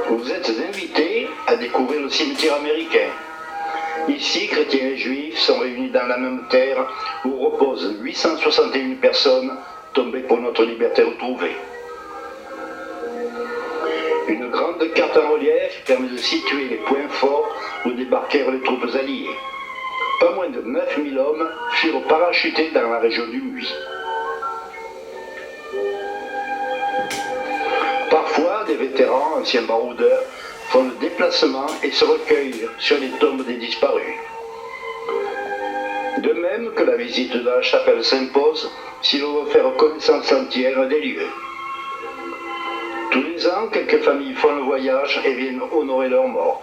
Vous êtes invités à découvrir le cimetière américain. Ici, chrétiens et juifs sont réunis dans la même terre où reposent 861 personnes tombées pour notre liberté retrouvée. Une grande carte en relief permet de situer les points forts où débarquèrent les troupes alliées. Pas moins de 9000 hommes furent parachutés dans la région du Muy. Parfois, des vétérans, anciens baroudeurs, font le déplacement et se recueillent sur les tombes des disparus. De même que la visite de la chapelle s'impose si l'on veut faire connaissance entière des lieux. Tous les ans, quelques familles font le voyage et viennent honorer leurs morts.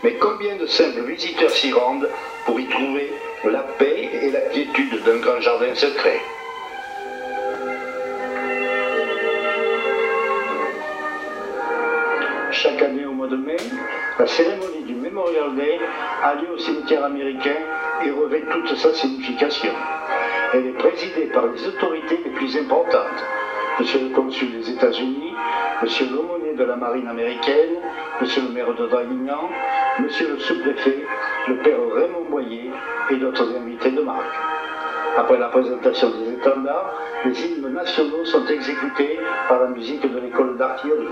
Mais combien de simples visiteurs s'y rendent pour y trouver la paix et la quiétude d'un grand jardin secret? Chaque année au mois de mai, la cérémonie du Memorial Day a lieu au cimetière américain et revêt toute sa signification. Elle est présidée par les autorités les plus importantes. Monsieur le consul des États-Unis, monsieur l'aumônier de la marine américaine, monsieur le maire de Draguignan, monsieur le sous-préfet, le père Raymond Boyer et d'autres invités de marque. Après la présentation des étendards, les hymnes nationaux sont exécutés par la musique de l'école d'artillerie.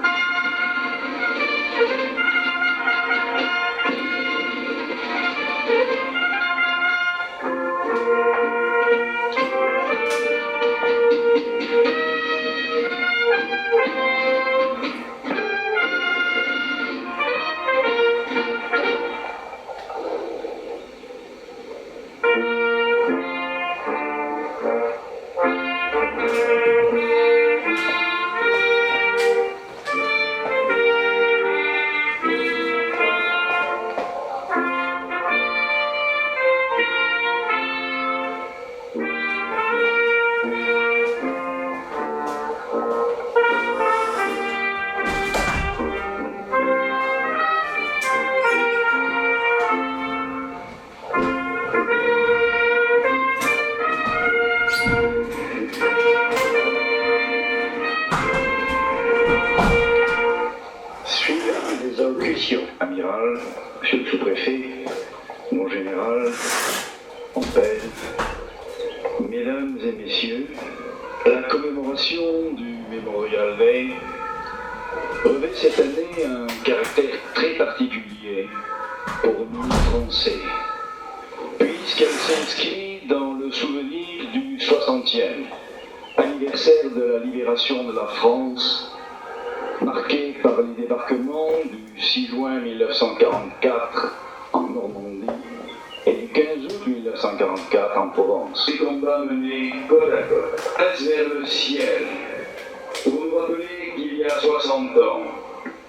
Amiral, monsieur le sous-préfet, mon général, mon père, mesdames et messieurs, la commémoration du Memorial Day revêt cette année un caractère très particulier pour nous Français, puisqu'elle s'inscrit dans le souvenir du 60e anniversaire de la libération de la France, marqué par les débarquements du 6 juin 1944 en Normandie et du 15 août 1944 en Provence. Ces combats menés côte à côte, vers le ciel, pour nous rappeler qu'il y a 60 ans,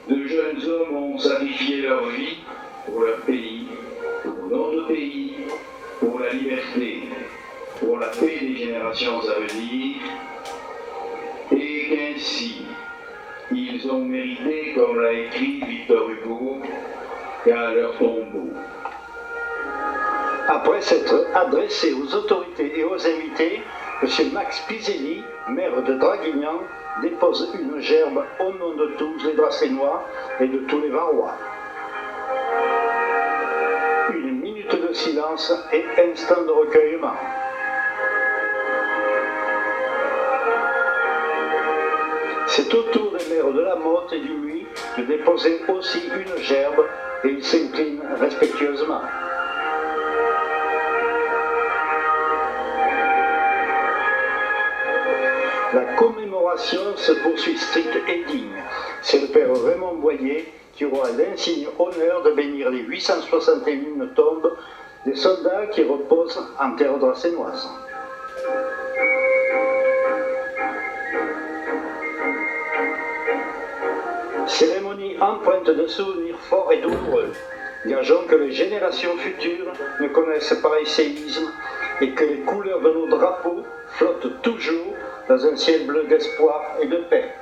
de jeunes hommes ont sacrifié leur vie pour leur pays, pour notre pays, pour la liberté, pour la paix des générations à venir, et qu'ainsi, ils ont mérité, comme l'a écrit Victor Hugo, qu'à leur tombeau. Après s'être adressé aux autorités et aux invités, M. Max Piselli, maire de Draguignan, dépose une gerbe au nom de tous les Dracénois et de tous les Varois. Une minute de silence et instant de recueillement. C'est au tour des maires de la Motte et du Muy de déposer aussi une gerbe et ils s'inclinent respectueusement. La commémoration se poursuit stricte et digne. C'est le père Raymond Boyer qui aura l'insigne honneur de bénir les 861 tombes des soldats qui reposent en terre dracénoise. Cérémonie empreinte de souvenirs forts et douloureux. Gageons que les générations futures ne connaissent pareil séisme et que les couleurs de nos drapeaux flottent toujours dans un ciel bleu d'espoir et de paix.